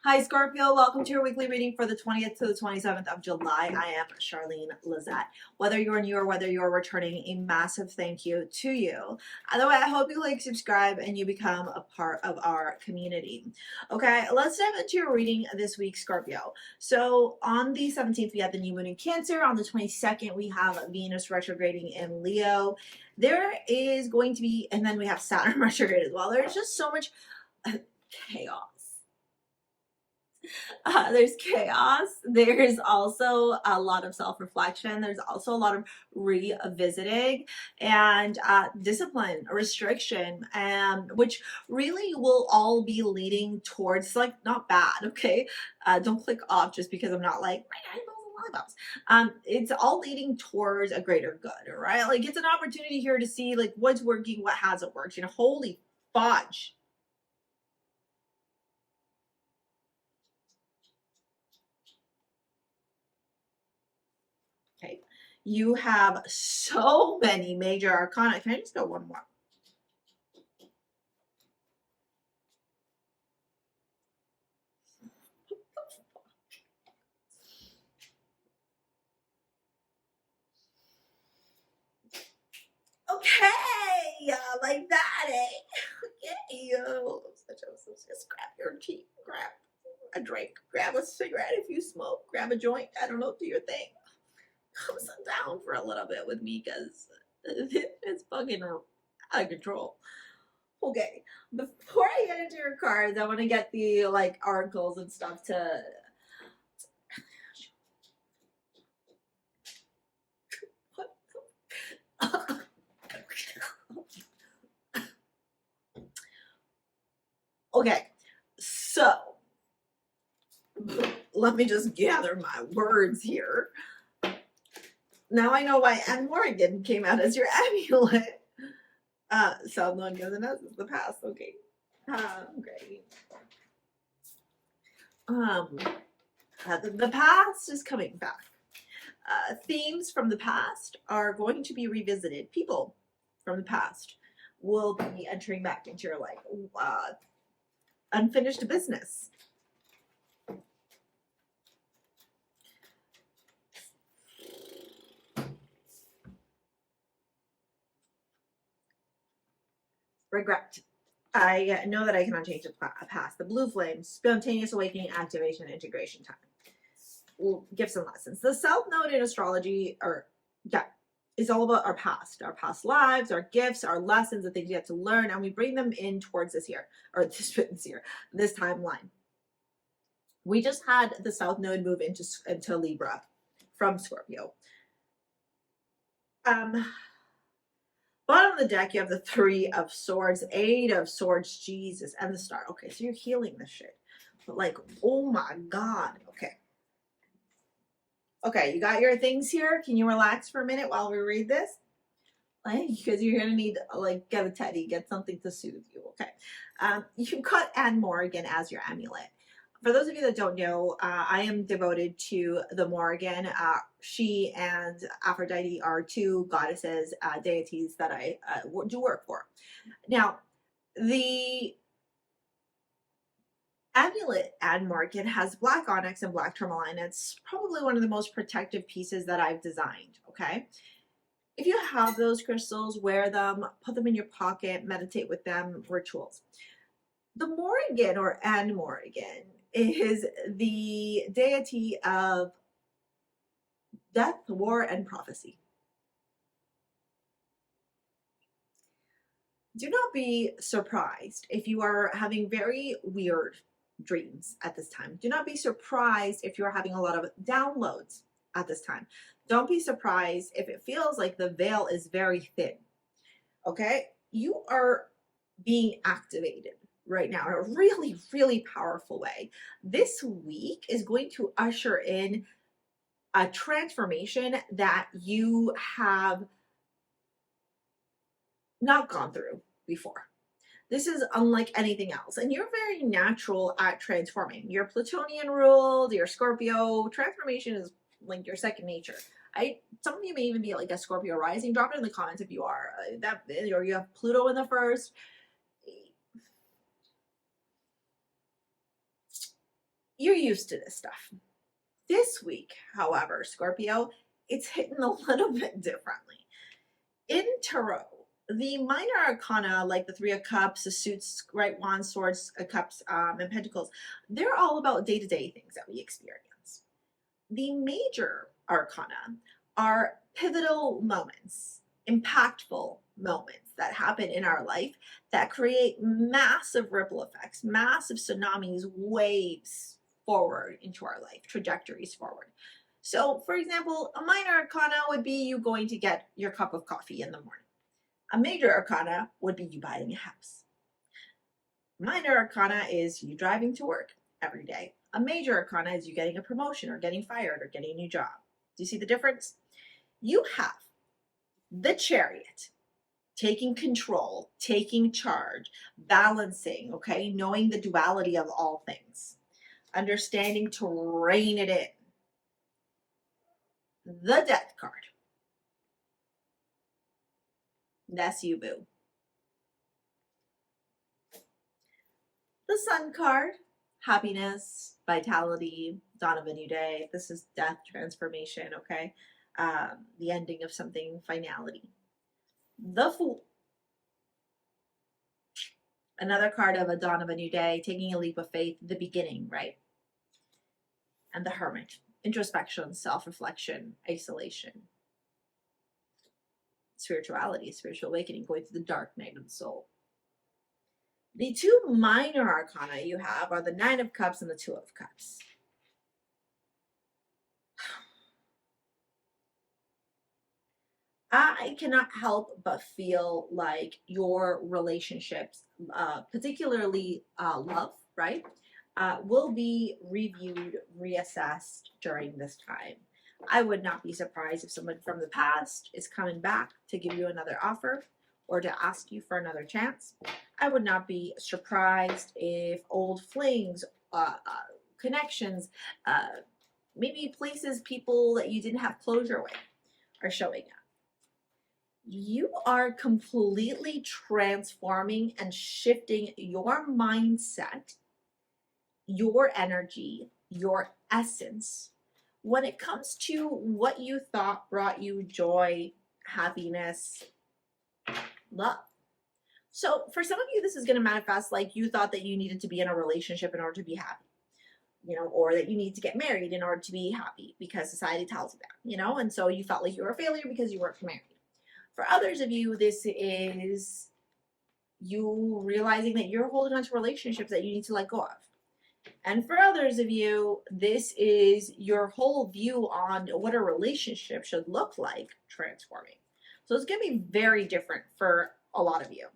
Hi Scorpio, welcome to your weekly reading for the 20th to the 27th of July. I am Charlene, Lizette. Whether you're new or whether you're returning, a massive thank you to you. Otherwise, I hope you like, subscribe, and you become a part of our community. Okay, let's dive into your reading this week, Scorpio. So on the 17th, we have the new moon in Cancer. On the 22nd, we have Venus retrograding in Leo. There is going to be, and then we have Saturn retrograde as well. There's just so much chaos. There's chaos. There's also a lot of self-reflection. There's also a lot of revisiting and discipline, restriction, which really will all be leading towards, like, not bad, okay? Don't click off just because I'm not like, it's all leading towards a greater good, right? Like, it's an opportunity here to see, like, what's working, what hasn't worked. You know, holy fudge. Okay, you have so many major arcana. Can I just go one more? Okay, like that, eh? Okay, just grab your tea, grab a drink, grab a cigarette if you smoke, grab a joint. I don't know, do your thing. Come sit down for a little bit with me because it's fucking out of control. Okay, before I get into your cards, I want to get the like articles and stuff to. Okay, so let me just gather my words here. Now I know why Anne Morgan came out as your amulet. South known gives and is the past. Okay. Great. The past is coming back. Themes from the past are going to be revisited. People from the past will be entering back into your life. Unfinished business. Regret. I know that I cannot change the past. The blue flame, spontaneous awakening, activation, integration time. We'll give some lessons. The South Node in astrology, is all about our past lives, our gifts, our lessons, the things you have to learn, and we bring them in towards this year, or this timeline. We just had the South Node move into Libra from Scorpio. Bottom of the deck, you have the Three of Swords, Eight of Swords, Jesus, and the Star. Okay, so you're healing this shit. But like, oh my God. Okay. Okay, you got your things here. Can you relax for a minute while we read this? Because you're going to need, like, get a teddy, get something to soothe you, okay? You got Anne Morgan as your amulet. For those of you that don't know, I am devoted to the Morgan. She and Aphrodite are two goddesses, deities that I do work for. Now, the amulet Anne Morgan has black onyx and black tourmaline. It's probably one of the most protective pieces that I've designed, okay? If you have those crystals, wear them, put them in your pocket, meditate with them, rituals. The Morrigan, or Anne Morrigan, is the deity of death, war, and prophecy. Do not be surprised if you are having very weird dreams at this time. Do not be surprised if you're having a lot of downloads at this time. Don't be surprised if it feels like the veil is very thin. Okay? You are being activated right now in a really, really powerful way. This week is going to usher in a transformation that you have not gone through before. This is unlike anything else. And you're very natural at transforming. You're Plutonian ruled, you're Scorpio. Transformation is like your second nature. Some of you may even be like a Scorpio rising. Drop it in the comments if you are. Or you have Pluto in the first. you're used to this stuff. This week, however, Scorpio, it's hitting a little bit differently. In tarot, the minor arcana, like the Three of Cups, the suits, right, wands, swords, cups, and pentacles, they're all about day-to-day things that we experience. The major arcana are pivotal moments, impactful moments that happen in our life that create massive ripple effects, massive tsunamis, waves forward into our life, trajectories forward. So, for example, a minor arcana would be you going to get your cup of coffee in the morning. A major arcana would be you buying a house. Minor arcana is you driving to work every day. A major arcana is you getting a promotion or getting fired or getting a new job. Do you see the difference? You have the Chariot, taking control, taking charge, balancing, okay, knowing the duality of all things, understanding to rein it in. The Death card. That's you, boo. The Sun card, happiness, vitality, dawn of a new day. This is death, transformation, okay? The ending of something, finality. The Fool. Another card of a dawn of a new day, taking a leap of faith, the beginning, right? And the Hermit, introspection, self-reflection, isolation, spirituality, spiritual awakening, going through the dark night of the soul. The two minor arcana you have are the Nine of Cups and the Two of Cups. I cannot help but feel like your relationships, particularly love, right, will be reviewed, reassessed during this time. I would not be surprised if someone from the past is coming back to give you another offer or to ask you for another chance. I would not be surprised if old flings, connections, maybe places, people that you didn't have closure with are showing up. You are completely transforming and shifting your mindset, your energy, your essence when it comes to what you thought brought you joy, happiness, love. So for some of you, this is going to manifest like you thought that you needed to be in a relationship in order to be happy, you know, or that you need to get married in order to be happy because society tells you that, you know, and so you felt like you were a failure because you weren't married. For others of you, this is you realizing that you're holding on to relationships that you need to let go of. And for others of you, this is your whole view on what a relationship should look like transforming. So it's going to be very different for a lot of you.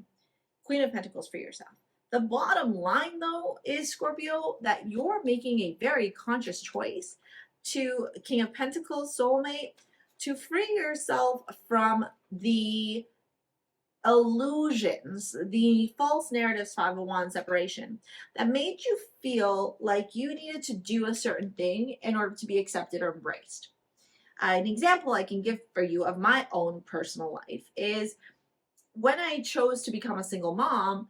Queen of Pentacles for yourself. The bottom line, though, is, Scorpio, that you're making a very conscious choice to King of Pentacles, soulmate, to free yourself from the illusions, the false narratives, 501 separation, that made you feel like you needed to do a certain thing in order to be accepted or embraced. An example I can give for you of my own personal life is when I chose to become a single mom.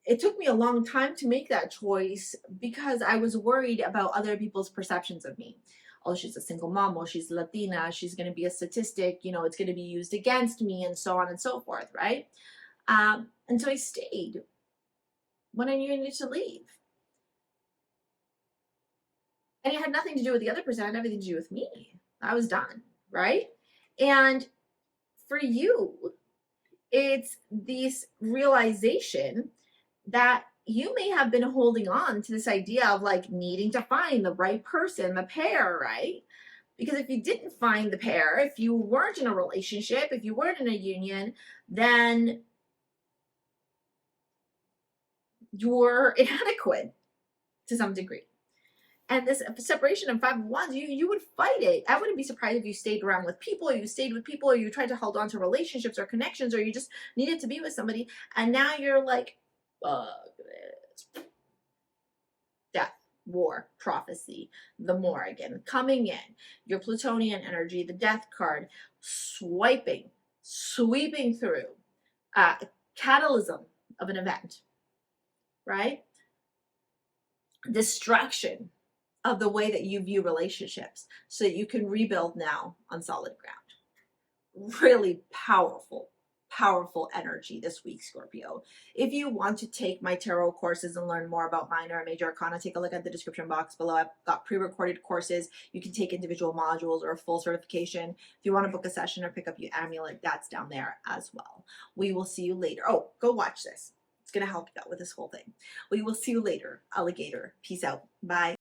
It took me a long time to make that choice because I was worried about other people's perceptions of me. Oh, she's a single mom. Oh, she's Latina. She's going to be a statistic. You know, it's going to be used against me and so on and so forth, right? And so I stayed when I knew I needed to leave. And it had nothing to do with the other person. It had everything to do with me. I was done, right? And for you, it's this realization that you may have been holding on to this idea of like needing to find the right person, the pair, right? Because if you didn't find the pair, if you weren't in a relationship, if you weren't in a union, then you're inadequate to some degree. And this separation of 501s, you would fight it. I wouldn't be surprised if you stayed around with people, or you stayed with people, or you tried to hold on to relationships or connections, or you just needed to be with somebody. And now you're like, fuck this. Death, war, prophecy, the Morrigan, coming in, your Plutonian energy, the Death card, sweeping through, catalysm of an event, right? Destruction of the way that you view relationships so that you can rebuild now on solid ground. Really powerful, powerful energy this week, Scorpio. If you want to take my tarot courses and learn more about minor and major arcana, take a look at the description box below. I've got pre-recorded courses. You can take individual modules or a full certification. If you want to book a session or pick up your amulet, that's down there as well. We will see you later. Oh, go watch this. It's going to help you out with this whole thing. We will see you later, alligator. Peace out. Bye.